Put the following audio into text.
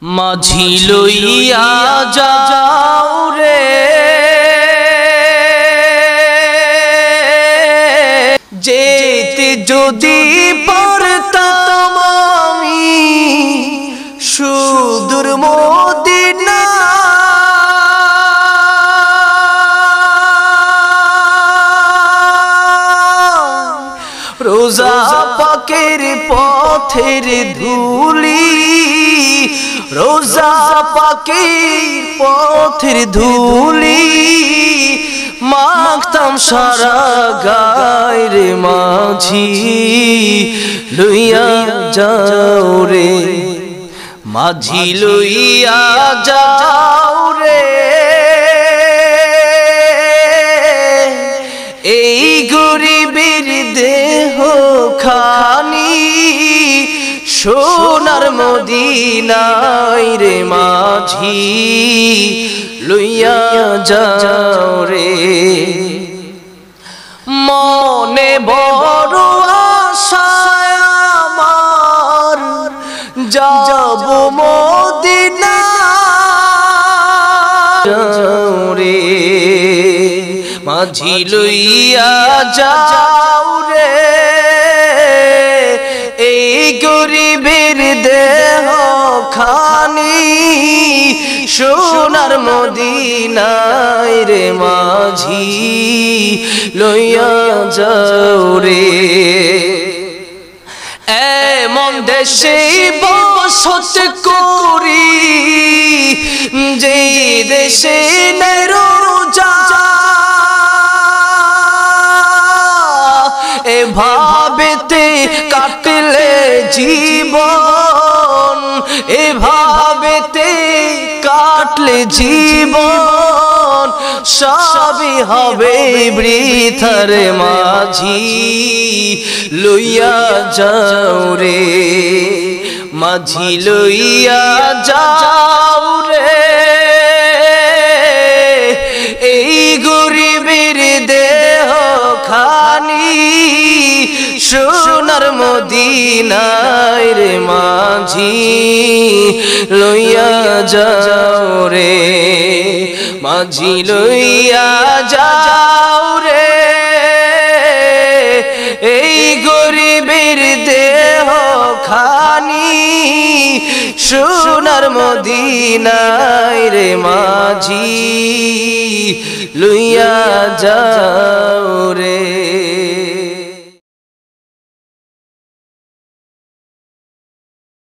মাঝি লইয়া যাও রে যেতে যদি পারতাম আমি সুদূর মদিনা রোজা পাকের পথের ধুলি রোজা পাকের পথের ধুলি মাখতাম সারা গায় রে মাঝি লইয়া যাও রে মাঝি লইয়া যাও রে এই গরিবের দেহ খানি সোনার মদিনায় রে মাঝি লইয়া যাও রে মনে বড় আশা আমার যাব মদিনা যাও রে মাঝি লইয়া যাও রে এই গরিবের দেহ খানি সোনার মদিনায় রে মাঝি লইয়া যাও রে এমন দেশে বসত করি যে দেশে নাই রোজা এভাবেতে কাটলে জীবন এভাবেতে কাটলে জীবন সবই হবে বৃথা রে মাঝি লইয়া যাও রে মাঝি লইয়া যাও রে এই গরিবের দেহ খানি সোনার মদিনায় রে মাঝি লইয়া যাও রে মাঝি লইয়া যাও রে এই গরিবের দেহ খানি সোনার মদিনায় রে মাঝি লইয়া যাও রে।